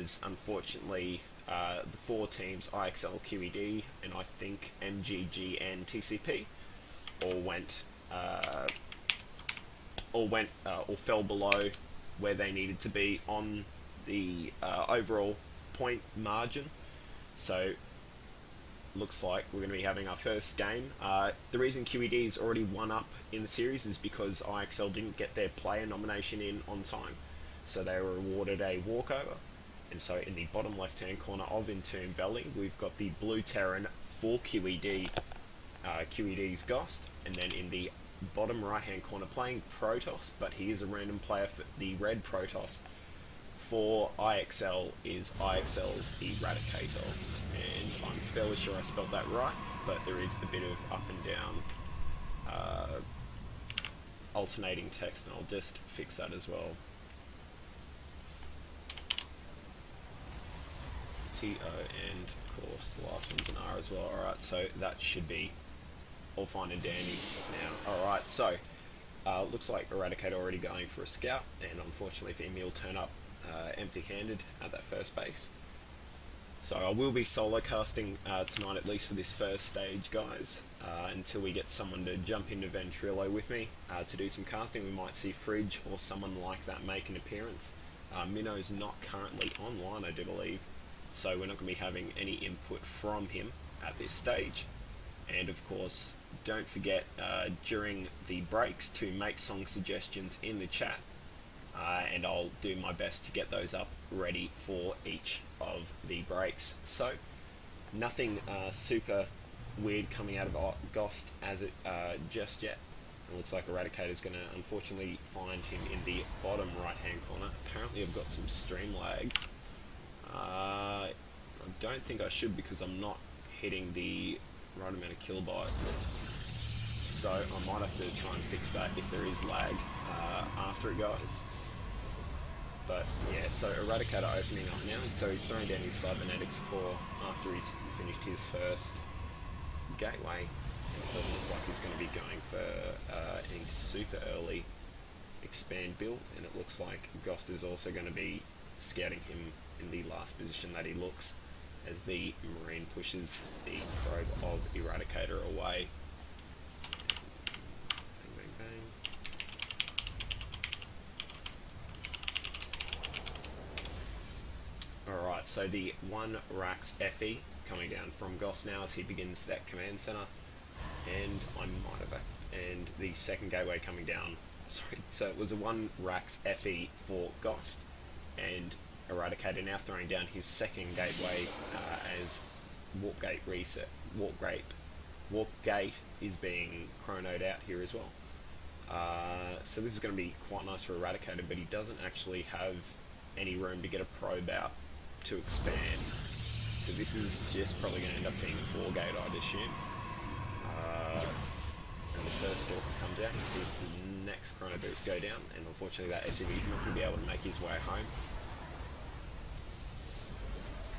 is unfortunately the four teams IXL, QED, and I think MGG and TCP all fell below where they needed to be on the overall point margin. So looks like we're going to be having our first game. The reason QED is already one up in the series is because IXL didn't get their player nomination in on time, so they were awarded a walkover. And so in the bottom left hand corner of Entomb Valley, we've got the blue Terran for QED, QEDgoste, and then in the bottom right hand corner playing Protoss, but he is a random player for the red Protoss for IXL is IXL's Eradicator, and I'm fairly sure I spelled that right, but there is a bit of up and down alternating text, and I'll just fix that as well. T-O, and of course the last one's an R as well. Alright, so that should be all fine and dandy now. Alright, so looks like Eradicator already going for a scout, and unfortunately for him he'll turn up empty-handed at that first base. So I will be solo casting tonight, at least for this first stage, guys, until we get someone to jump into Ventrilo with me to do some casting. We might see Fridge or someone like that make an appearance. Minnow's not currently online, I do believe, so we're not going to be having any input from him at this stage. And of course, don't forget during the breaks to make song suggestions in the chat, and I'll do my best to get those up ready for each of the breaks. So nothing super weird coming out of Ghost as it just yet. It looks like Eradicator's going to unfortunately find him in the bottom right hand corner. Apparently I've got some stream lag. I don't think I should, because I'm not hitting the right amount of kilobyte. So I might have to try and fix that if there is lag after it goes. But yeah, so Eradicator opening up now, so he's throwing down his cybernetics core after he's finished his first gateway. And it doesn't look like he's going to be going for any super early expand build, and it looks like Ghost is also going to be scouting him in the last position that he looks, as the Marine pushes the probe of Eradicator away. Bang, bang, bang. Alright, so the one Rax FE coming down from Ghost now as he begins that command center, and and the second gateway coming down. Sorry, so it was a one Rax FE for Ghost, and Eradicator now throwing down his second gateway as Warp Gate is being chronoed out here as well. So this is going to be quite nice for Eradicator, but he doesn't actually have any room to get a probe out to expand. So this is just probably going to end up being a 4-gate, I'd assume. And the first stalker comes out, he sees the next chrono boost go down, and unfortunately that SCV is not going to be able to make his way home.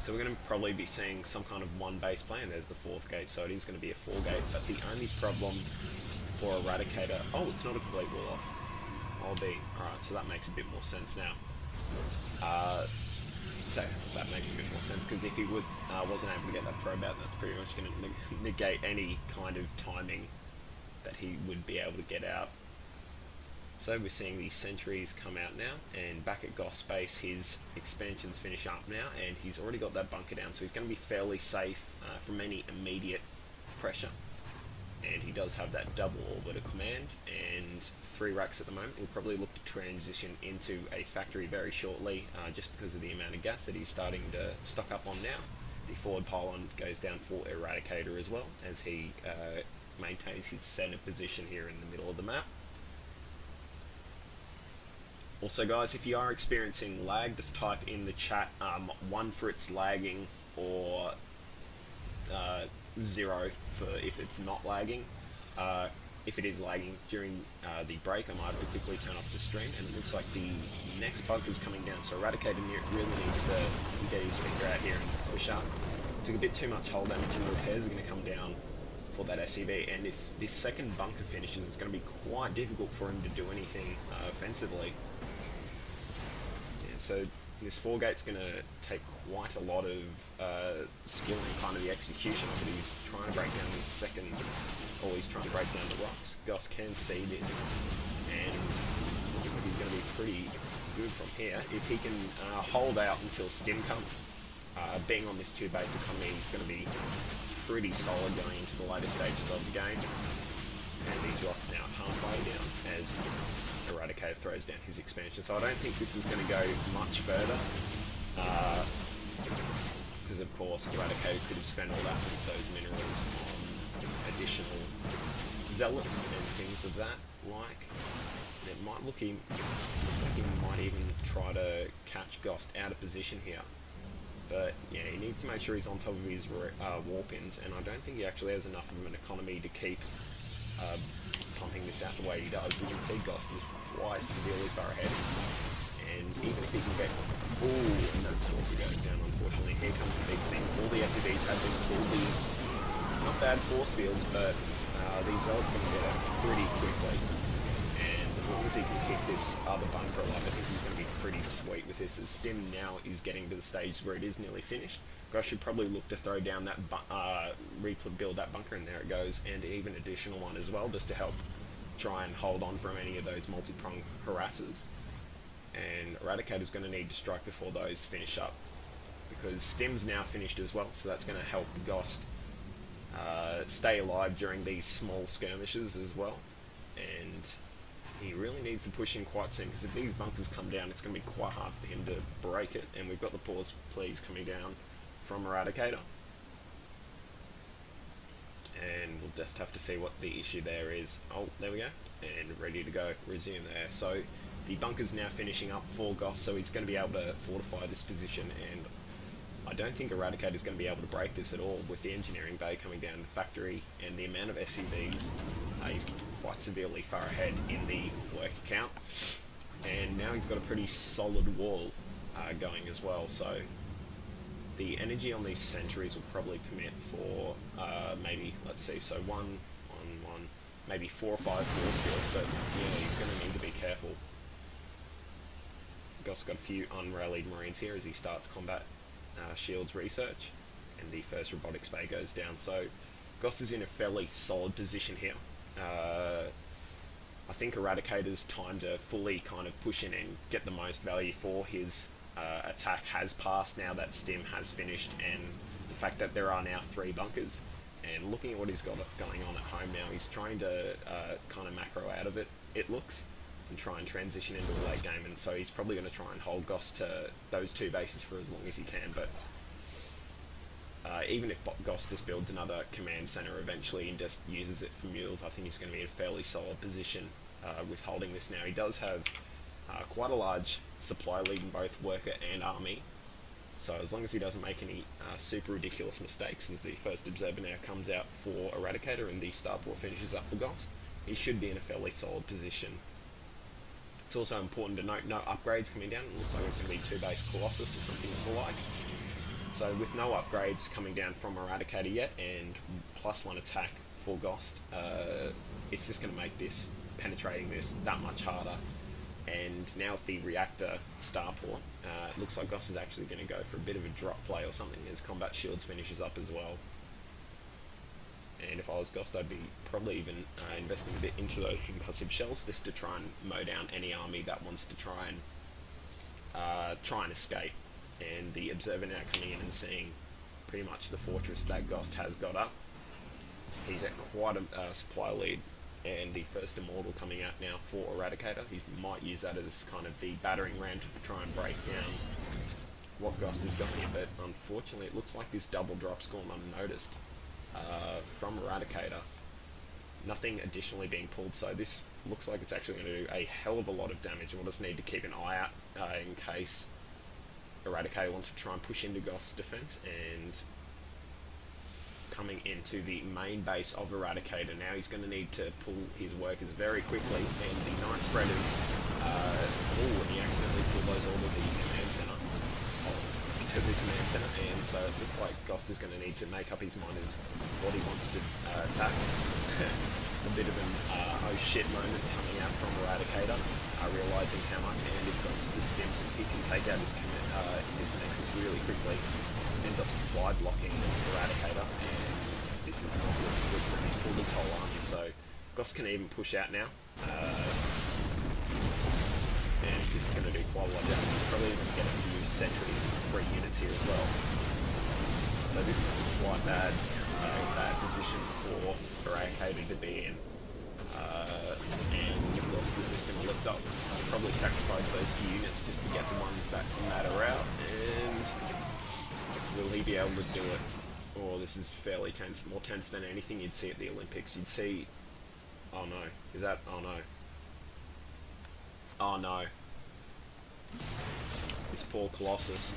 So we're going to probably be seeing some kind of one base plan. There's the 4th gate, so it is going to be a 4-gate, but the only problem for Eradicator... Oh, it's not a complete wall off. Alright, so that makes a bit more sense now. So that makes a bit more sense, because if he wasn't able to get that probe out, that's pretty much going to negate any kind of timing that he would be able to get out. So we're seeing the sentries come out now, and back at Goth Space his expansions finish up now, and he's already got that bunker down, so he's going to be fairly safe from any immediate pressure. And he does have that double orbiter command, and 3 racks at the moment. He'll probably look to transition into a factory very shortly, just because of the amount of gas that he's starting to stock up on now. The forward pylon goes down for Eradicator as well, as he maintains his center position here in the middle of the map. Also guys, if you are experiencing lag, just type in the chat 1 for it's lagging, or 0 for if it's not lagging. If it is lagging during the break, I might have to quickly turn off the stream, and it looks like the next bunker is coming down, so Eradicator really needs to get his finger out here and push up. Took a bit too much hull damage, and repairs are going to come down for that SCV, and if this second bunker finishes, it's going to be quite difficult for him to do anything offensively. So This 4 gate's going to take quite a lot of skill in kind of the execution of it. He's trying to break down his second, or he's trying to break down the rocks. Gost can see this, and looks like he's going to be pretty good from here. If he can hold out until Stim comes, being on this 2 base economy, he's going to be pretty solid going into the later stages of the game. And he's locked now halfway down as Eradicator throws down his expansion. So I don't think this is going to go much further, because of course Eradicator could have spent all that with those minerals on additional zealots and things of that like. And it might looks like he might even try to catch Gost out of position here. But yeah, he needs to make sure he's on top of his warpins, and I don't think he actually has enough of an economy to keep pumping this out the way he does. We can see Gost is quite severely far ahead, and even if he can get... Ooh, and that's what goes down, unfortunately. Here comes the big thing. All the SCVs have been pulled in. Not bad force fields, but these zealots can get out pretty quickly. And as long as he can keep this other bunker alive, I think he's going to be pretty sweet with this, as Stim now is getting to the stage where it is nearly finished. Gost should probably look to throw down that, rebuild that bunker, and there it goes, and even additional one as well, just to help try and hold on from any of those multi-pronged harassers. And Eradicator's going to need to strike before those finish up, because Stim's now finished as well, so that's going to help Gost stay alive during these small skirmishes as well. And he really needs to push in quite soon, because if these bunkers come down, it's going to be quite hard for him to break it. And we've got the pause please coming down from Eradicator, and we'll just have to see what the issue there is. Oh, there we go, and ready to go, resume there. So the bunker's now finishing up for Gost, so he's going to be able to fortify this position, and I don't think Eradicator is going to be able to break this at all with the engineering bay coming down the factory and the amount of SCVs. He's quite severely far ahead in the work account, and now he's got a pretty solid wall going as well. So the energy on these sentries will probably permit for maybe, let's see, so one, maybe 4 or 5 force fields, but yeah, he's going to need to be careful. Gost's got a few unrallied marines here as he starts combat shields research, and the first robotics bay goes down. So Gost is in a fairly solid position here. I think Eradicator's time to fully kind of push in and get the most value for his attack has passed now that Stim has finished, and the fact that there are now 3 bunkers. And looking at what he's got going on at home now, he's trying to kind of macro out of it, it looks, and try and transition into the late game. And so he's probably going to try and hold Gost to those 2 bases for as long as he can. But even if Gost just builds another command center eventually and just uses it for mules, I think he's going to be in a fairly solid position with holding this now. He does have quite a large supply lead in both worker and army, so as long as he doesn't make any super ridiculous mistakes, as the first observer now comes out for Eradicator and the starport finishes up for Gost, he should be in a fairly solid position. It's also important to note no upgrades coming down. It looks like it's going to be 2 base Colossus or something of the like. So with no upgrades coming down from Eradicator yet, and +1 attack for Gost, it's just going to make this, penetrating this, that much harder. And now with the reactor starport, it looks like Gost is actually going to go for a bit of a drop play or something as combat shields finishes up as well. And if I was Gost, I'd be probably even investing a bit into those concussive shells just to try and mow down any army that wants to try and escape. And the observer now coming in and seeing pretty much the fortress that Gost has got up. He's at quite a supply lead, and the first immortal coming out now for Eradicator. He might use that as kind of the battering ram to try and break down what Gost has got here, but unfortunately it looks like this double drop's gone unnoticed from Eradicator. Nothing additionally being pulled, so this looks like it's actually going to do a hell of a lot of damage, and we'll just need to keep an eye out in case Eradicator wants to try and push into Ghost's defense. And coming into the main base of Eradicator now, he's going to need to pull his workers very quickly, and the nice spread of oh, he accidentally pulled those all to the command center, and so it looks like Gost is going to need to make up his mind as what he wants to attack. a bit of an oh shit moment coming out from Eradicator, realising how much and if got the stims, he can take out his nexus really quickly. Ends up supply blocking Eradicator, and this is not looking good for him. He's pulled his whole army, so Goss can even push out now. And this is going to do quite a lot of damage. He's probably even get a few sentries, 3 units here as well. So this is quite bad position for Eradicator to be in. And Goss is just going to lift up, probably sacrifice those few units just to get the ones that matter out. And will he be able to do it? Oh, this is fairly tense, more tense than anything you'd see at the Olympics. You'd see, oh no, is that, oh no. Oh no. This poor Colossus.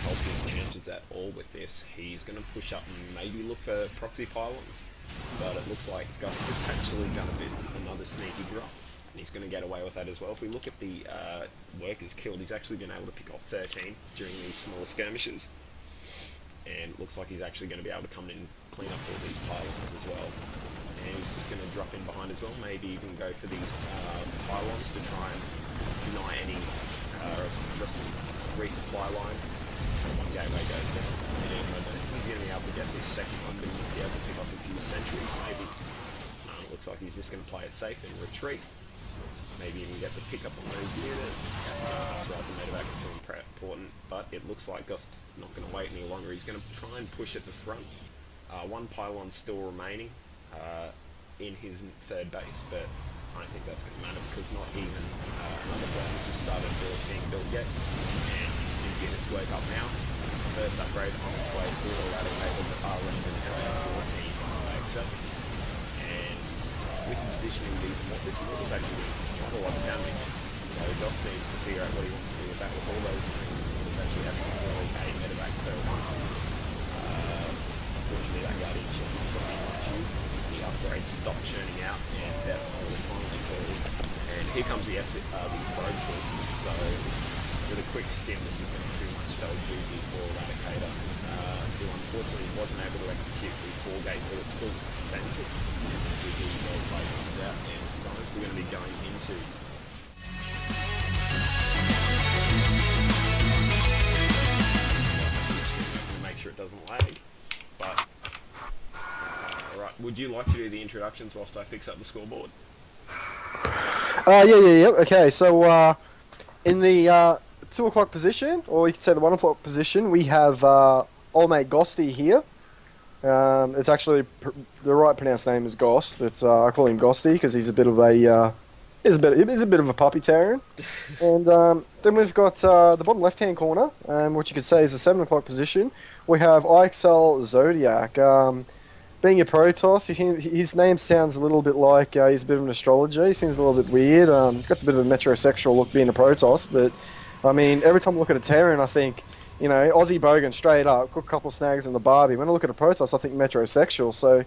Help his chances at all with this. He's going to push up and maybe look for proxy pylons, but it looks like Gus is actually going to be another sneaky drop, and he's going to get away with that as well. If we look at the workers killed, he's actually been able to pick off 13 during these smaller skirmishes, and it looks like he's actually going to be able to come in and clean up all these pylons as well. And he's just going to drop in behind as well, maybe even go for these pylons to try and deny any resupply line. One gateway goes down, and he's going to be able to get this second one, but he'll be able to pick up a few sentries maybe. It looks like he's just going to play it safe and retreat. Maybe even get the pick up on those units. Right, the medevac is feeling important, but it looks like Gust's not going to wait any longer. He's going to try and push at the front. One pylon still remaining in his third base, but I don't think that's going to matter because not even another furnace has started being built yet. And his units work up now. First upgrade on its way through Eradicator, but running an area 14 on IXL. And with positioning these, this is actually quite a lot of damage. So Doc needs to figure out what he wants to do with that with all those things. He's actually having really a medevac per one. Unfortunately that Guardian ship is got any issues. The upgrades stop churning out and that will finally fall. And here comes the probe ship. So with a quick stim, this is going to pretty much spell duty for Eradicator, who unfortunately wasn't able to execute the 4 gates, so it's still essential. QED well played comes out, and guys, we're going to be going into make sure it doesn't lag. But alright, would you like to do the introductions whilst I fix up the scoreboard? Yeah. Okay, so in the 2 o'clock position, or you could say the 1 o'clock position, we have old mate Ghosty here. It's actually the right pronounced name is Ghost, but I call him Ghosty because he's a bit of a he's a bit of a puppy terrier. And then we've got the bottom left hand corner, which you could say is the 7 o'clock position. We have IXL Zodiac. Being a Protoss, his name sounds a little bit like he's a bit of an astrologer. He seems a little bit weird. He's got a bit of a metrosexual look being a Protoss, but I mean, every time I look at a Terran, I think, you know, Aussie Bogan straight up, got a couple of snags in the Barbie. When I look at a Protoss, I think metrosexual. So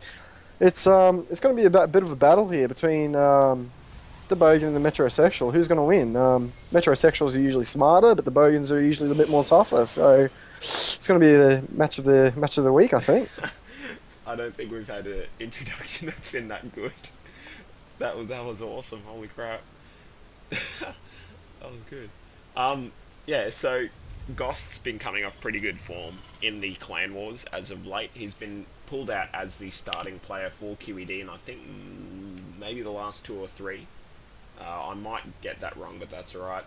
it's going to be a bit of a battle here between the Bogan and the metrosexual. Who's going to win? Metrosexuals are usually smarter, but the Bogans are usually a bit more tougher. So it's going to be the match of the week, I think. I don't think we've had an introduction that's been that good. That was awesome. Holy crap. That was good. Yeah, so Ghost's been coming off pretty good form in the Clan Wars as of late. He's been pulled out as the starting player for QED, and I think maybe the last 2 or 3. I might get that wrong, but that's alright.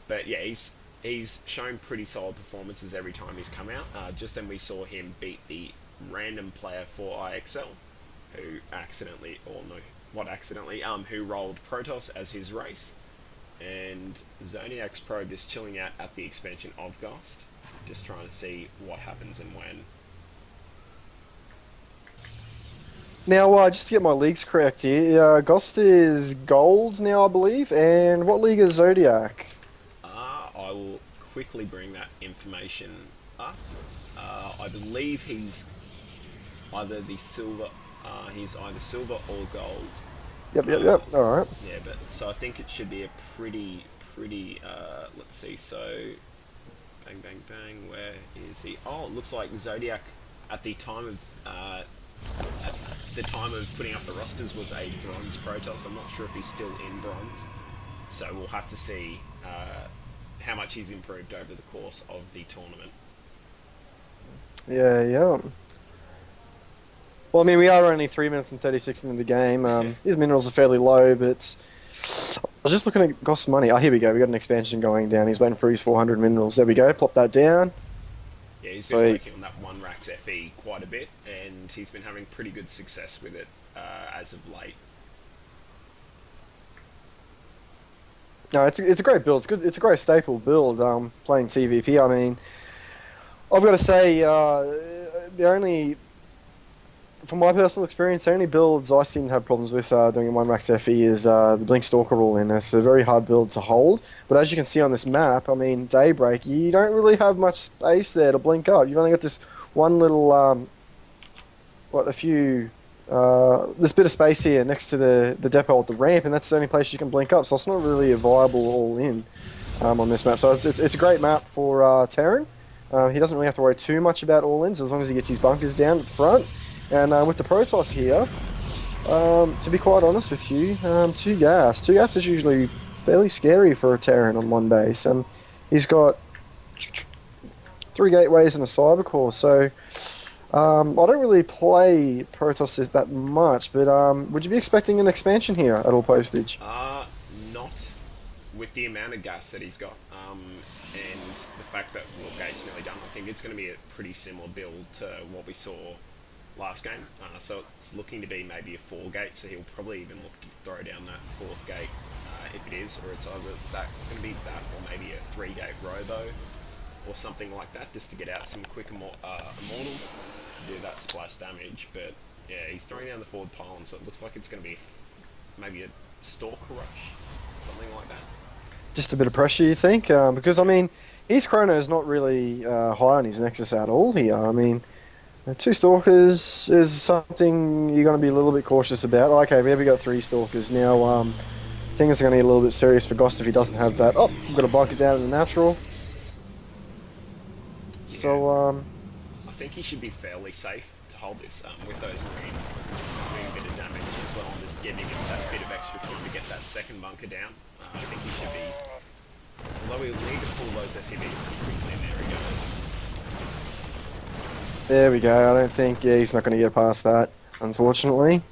But yeah, he's shown pretty solid performances every time he's come out. Just then we saw him beat the random player for IXL, who who rolled Protoss as his race. And Zodiac's probe is chilling out at the expansion of Ghost, just trying to see what happens and when. Now, just to get my leagues correct here, Ghost is gold now, I believe, and what league is Zodiac? I will quickly bring that information up. I believe he's either the silver, he's either silver or gold. Yep, alright. Yeah, but so I think it should be a pretty, let's see, so, bang, where is he? Oh, it looks like Zodiac, at the time of at the time of putting up the rosters was a bronze Protoss. I'm not sure if he's still in bronze, so we'll have to see how much he's improved over the course of the tournament. Yeah. Well, I mean, we are only 3 minutes and 36 into the game. His minerals are fairly low, but I was just looking at Goss money. Oh, here we go. We got an expansion going down. He's waiting for his 400 minerals. There we go. Plop that down. Yeah, he's been working on that 1 Rax FE quite a bit, and he's been having pretty good success with it as of late. No, it's a great build. It's good. It's a great staple build. Playing TVP. I mean, I've got to say, from my personal experience, the only builds I seem to have problems with doing a 1 Rax FE is the Blink Stalker rule in. It's a very hard build to hold. But as you can see on this map, I mean, Daybreak, you don't really have much space there to blink up. You've only got this one little, this bit of space here next to the depot at the ramp, and that's the only place you can blink up. So it's not really a viable all-in on this map. So it's a great map for Terran. He doesn't really have to worry too much about all-ins as long as he gets his bunkers down at the front. And with the Protoss here, to be quite honest with you, 2 gas. 2 gas is usually fairly scary for a Terran on one base. He's got 3 gateways and a cyber core, so I don't really play Protoss that much, but would you be expecting an expansion here at all postage? Not with the amount of gas that he's got, and the fact that gate's nearly done. I think it's going to be a pretty similar build to what we saw last game, so it's looking to be maybe a 4 gate, so he'll probably even look to throw down that 4th gate if it is, or it's either going to be that or maybe a 3 gate robo or something like that, just to get out some quick immortals to do that splash damage. But yeah, he's throwing down the forward pylon, so it looks like it's going to be maybe a Stalker rush, something like that. Just a bit of pressure, you think? Because I mean, his chrono is not really high on his Nexus at all here. I mean, 2 Stalkers is something you're going to be a little bit cautious about. Okay, we have got 3 Stalkers. Now, things are going to get a little bit serious for Gost if he doesn't have that. Oh, we've got to bunker down in the natural. Yeah. So, I think he should be fairly safe to hold this with those Marines doing a bit of damage as well, and just giving him that bit of extra time to get that 2nd bunker down. I think he should be, although he'll need to pull those SCVs pretty quickly, and there he goes. There we go. I don't think, he's not going to get past that, unfortunately.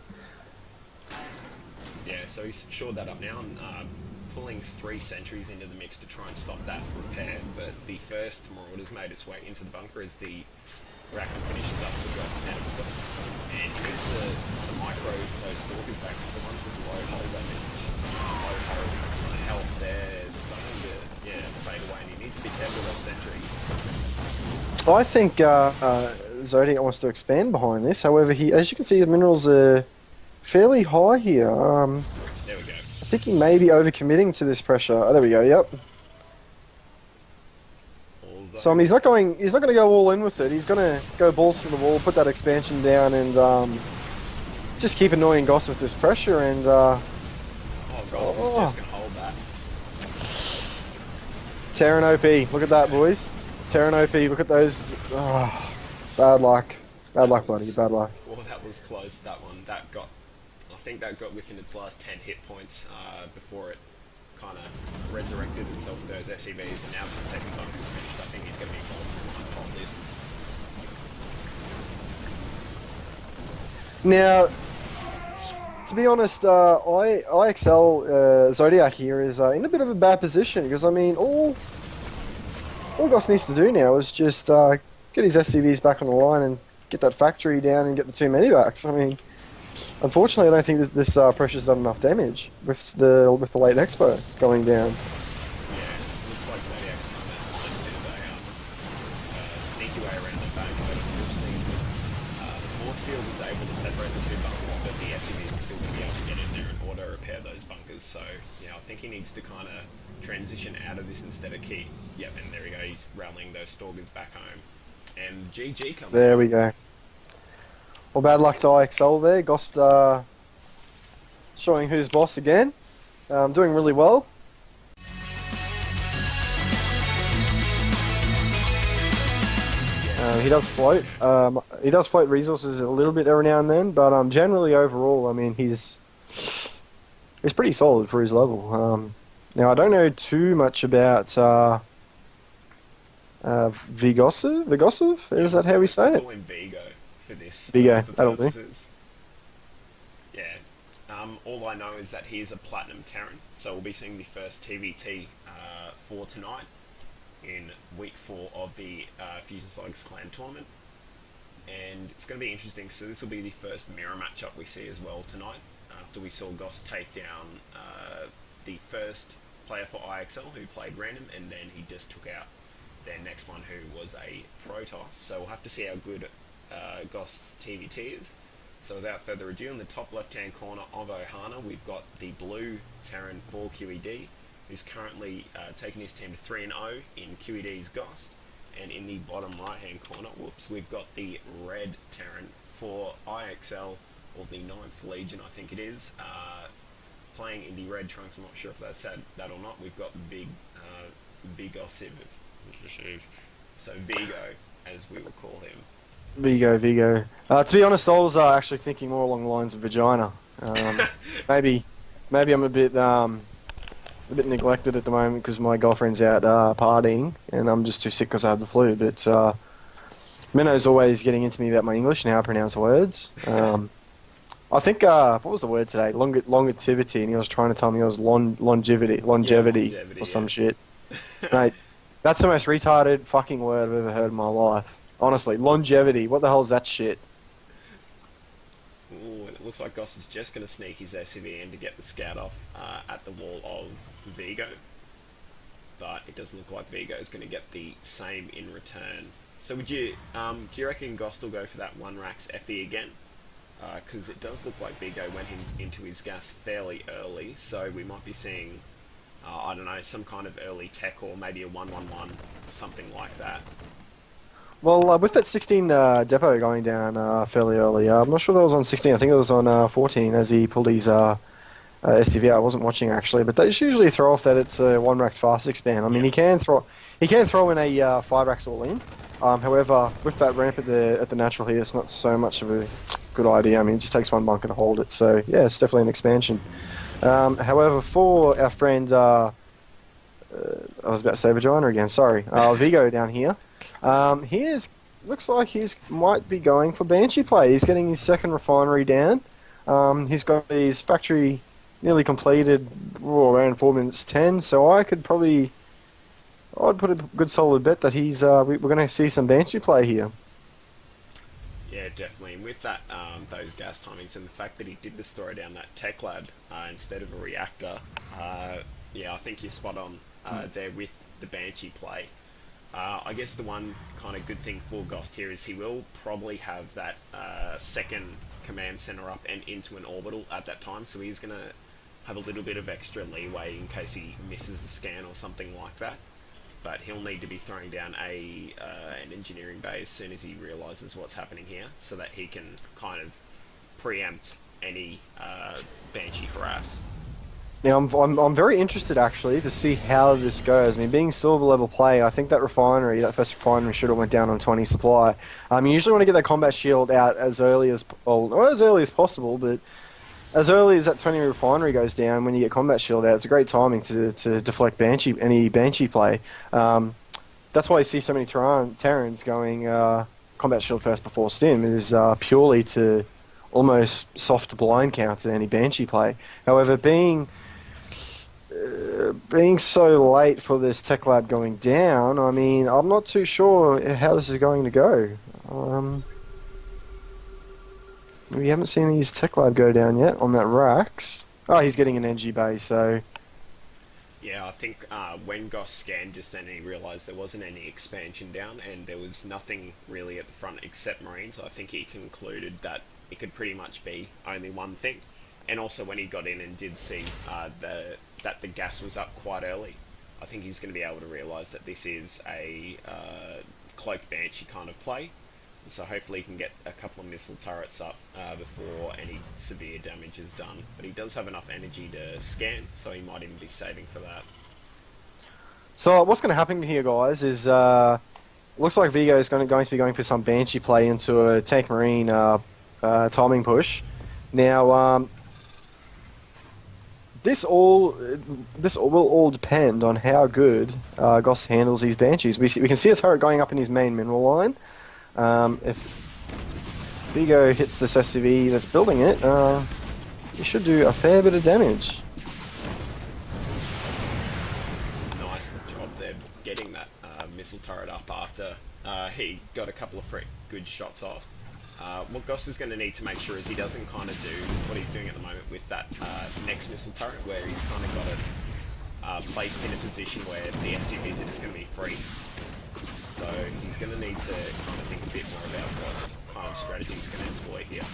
Yeah, so he's shored that up now and pulling 3 sentries into the mix to try and stop that repair. But the first Marauder's made its way into the bunker as the Racker finishes up the Ghost and he needs to micro those Stalkers back to the ones with low hull damage, low hull health there, starting to fade away, and he needs to be careful with those sentries. I think Zodiac wants to expand behind this. However, as you can see, his minerals are fairly high here. There we go. I think he may be overcommitting to this pressure. Oh, there we go. Yep. So I mean, he's not going to go all in with it. He's going to go balls to the wall, put that expansion down, and just keep annoying Goss with this pressure. And Goss is just going to hold that. Terran OP. Look at that, boys. Terran OP, look at those. Oh, bad luck. Bad luck, buddy. Bad luck. Well, that was close, that one. I think that got within its last 10 hit points before it kind of resurrected itself with those SCVs, and now that the 2nd bunker is finished, I think he's going to be involved on this. Now, to be honest, IXL Zodiac here is in a bit of a bad position, because I mean, all Goss needs to do now is just get his SCVs back on the line and get that factory down and get the 2 medibacks. I mean, unfortunately, I don't think this pressure's done enough damage with the late expo going down. Yeah, looks like Zodiac's trying to find a bit of a sneaky way around the back, but unfortunately, the force field is able to separate the 2 bunkers, but the SCVs are still going to be able to get in there and auto repair those bunkers. So, I think he needs to kind of transition out of this instead of keep. Yep, and there we go. He's rallying those Stalkers back home, and GG comes. There we go. Well, bad luck to IXL there. Gost showing who's boss again. Doing really well. He does float. He does float resources a little bit every now and then, but generally overall, I mean, he's pretty solid for his level. Now I don't know too much about Vigosov. Is that how we say it? Call him Vigo for this. Vigo, For that'll do. purposes. Yeah. All I know is that he is a Platinum Terran, so we'll be seeing the first TVT for tonight in week 4 of the Fusion Slugs Clan tournament. And it's going to be interesting, so this will be the first mirror matchup we see as well tonight, after we saw Goss take down the first player for IXL who played random, and then he just took out their next one who was a Protoss. So we'll have to see how good Goss's TVT is. So without further ado, in the top left hand corner of Ohana, we've got the blue Terran for QED, who's currently taking his team to 3-0 in QEDgoste. And in the bottom right hand corner, we've got the red Terran for IXL, or the 9th Legion I think it is, playing in the red trunks. I'm not sure if that's that or not. We've got Vigosiv, so Vigo as we will call him. Vigo. To be honest, I was actually thinking more along the lines of vagina. Maybe I'm a bit neglected at the moment because my girlfriend's out partying, and I'm just too sick because I have the flu. But Minno's always getting into me about my English and how I pronounce words. I think what was the word today? Longevity, and he was trying to tell me it was longevity or some shit. Mate, that's the most retarded fucking word I've ever heard in my life. Honestly, longevity. What the hell is that shit? Ooh, and it looks like Goss is just going to sneak his SCV in to get the scout off at the wall of Vigo. But it doesn't look like Vigo is going to get the same in return. So would you, do you reckon Goss will go for that 1-Rax FE again? Because it does look like Vigo went into his gas fairly early, so we might be seeing, I don't know, some kind of early tech or maybe a 1-1-1, something like that. Well, with that 16 depot going down fairly early, I'm not sure that was on 16. I think it was on 14 as he pulled his STV. I wasn't watching actually, but they just usually throw off that it's a 1-Rax fast expand. I mean, he can throw in a 5-Rax all in. However, with that ramp at the natural here, it's not so much of a good idea. I mean, it just takes one bunker to hold it. So yeah, it's definitely an expansion. However, for our friend, I was about to say vagina again. Sorry, Vigo down here. Looks like he's might be going for Banshee play. He's getting his second refinery down. He's got his factory nearly completed around 4 minutes 10. So I'd put a good solid bet that we're going to see some Banshee play here. Yeah, definitely. And with that, those gas timings and the fact that he did just throw down that tech lab instead of a reactor, yeah, I think you're spot on there with the Banshee play. I guess the one kind of good thing for Gost here is he will probably have that second command center up and into an orbital at that time, so he's going to have a little bit of extra leeway in case he misses a scan or something like that. But he'll need to be throwing down an engineering bay as soon as he realises what's happening here, so that he can kind of preempt any Banshee harass. Now, I'm very interested, actually, to see how this goes. I mean, being silver level play, I think that first refinery should have went down on 20 supply. You usually want to get that combat shield out as early as possible, but as early as that 20 refinery goes down, when you get combat shield out, it's a great timing to deflect any Banshee play. That's why you see so many Terrans going combat shield first before stim. It is purely to almost soft blind counter any Banshee play. However, being so late for this tech lab going down, I mean, I'm not too sure how this is going to go. We haven't seen his tech lab go down yet on that Rax. Oh, he's getting an energy bay, so... Yeah, I think when Goss scanned just then, he realised there wasn't any expansion down, and there was nothing really at the front except Marines. I think he concluded that it could pretty much be only one thing. And also when he got in and did see that the gas was up quite early, I think he's going to be able to realise that this is a cloaked Banshee kind of play. So hopefully he can get a couple of missile turrets up before any severe damage is done. But he does have enough energy to scan, so he might even be saving for that. So what's going to happen here, guys, is looks like Vigo is going to be going for some Banshee play into a Tank Marine timing push. Now, this will all depend on how good Goss handles these Banshees. We can see his turret going up in his main mineral line. If Vigo hits this SCV that's building it, he should do a fair bit of damage. Nice job there getting that missile turret up after he got a couple of good shots off. What Goss is going to need to make sure is he doesn't kind of do what he's doing at the moment with that next missile turret, where he's kind of got it placed in a position where the SCVs are just going to be free. So he's going to need to kind of think a bit more about what kind of strategy he's going to employ here.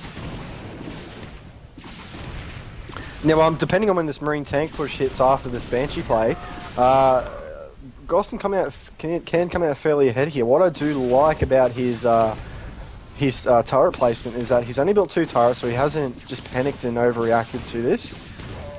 Now, depending on when this Marine tank push hits after this Banshee play, Goss can come out fairly ahead here. What I do like about his turret placement is that he's only built 2 turrets, so he hasn't just panicked and overreacted to this.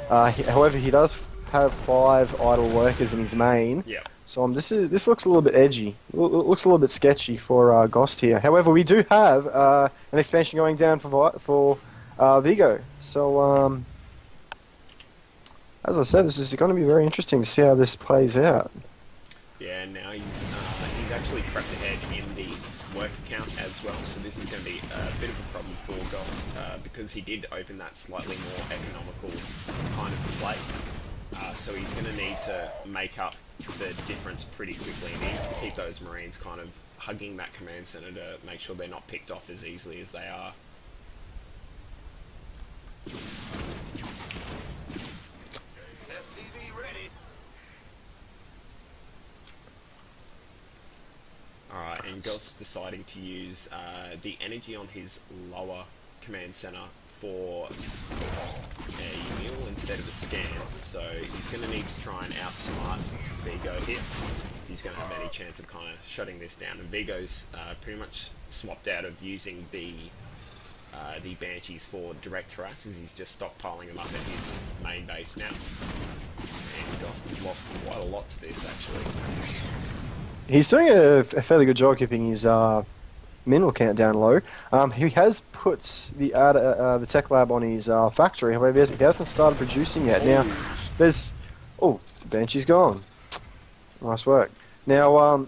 However, he does have 5 idle workers in his main. Yeah. So this looks a little bit edgy. It looks a little bit sketchy for Gost here. However, we do have an expansion going down for Vigo. So as I said, this is going to be very interesting to see how this plays out. Yeah, now he's actually prepped ahead in the work count as well, so this is going to be a bit of a problem for Goss because he did open that slightly more economical kind of play. So he's going to need to make up the difference pretty quickly. He needs to keep those Marines kind of hugging that command center to make sure they're not picked off as easily as they are. Alright, and Goss deciding to use the energy on his lower command center for a mule instead of a scan, so he's going to need to try and outsmart Vigo here if he's going to have any chance of kind of shutting this down. And Vigo's pretty much swapped out of using the Banshees for direct harasses. He's just stockpiling them up at his main base now, and Goss has lost quite a lot to this actually. He's doing a fairly good job keeping his mineral count down low. He has put the tech lab on his factory, however he hasn't started producing yet. Now, there's... Oh, Banshee's gone. Nice work. Now,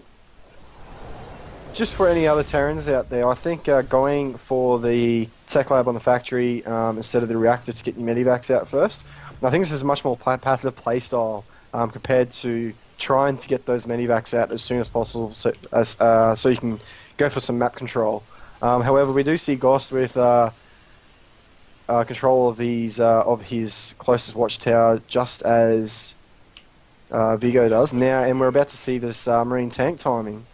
just for any other Terrans out there, I think going for the tech lab on the factory instead of the reactor to get your medivacs out first, I think this is a much more passive playstyle compared to trying to get those medivacs out as soon as possible so you can go for some map control. However, we do see Goss with control of these of his closest watchtower, just as Vigo does now, and we're about to see this Marine tank timing,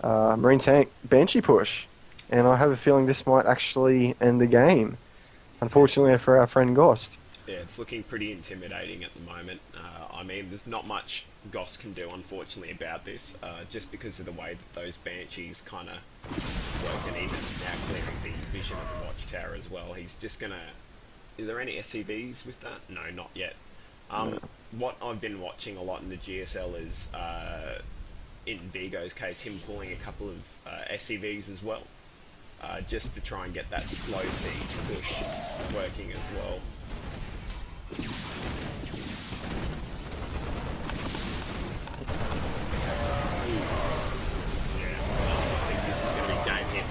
Marine tank Banshee push, and I have a feeling this might actually end the game, unfortunately for our friend Goss. Yeah, it's looking pretty intimidating at the moment. I mean, there's not much Goss can do, unfortunately, about this, just because of the way that those Banshees kind of worked, and even now clearing the vision of the watchtower as well. He's just gonna... Is there any SCVs with that? No, not yet. No. What I've been watching a lot in the GSL is, in Vigo's case, him pulling a couple of SCVs as well, just to try and get that slow siege push working as well.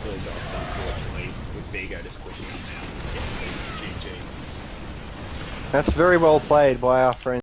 Unfortunately, with Vigo just pushing up now. GG. That's very well played by our friend.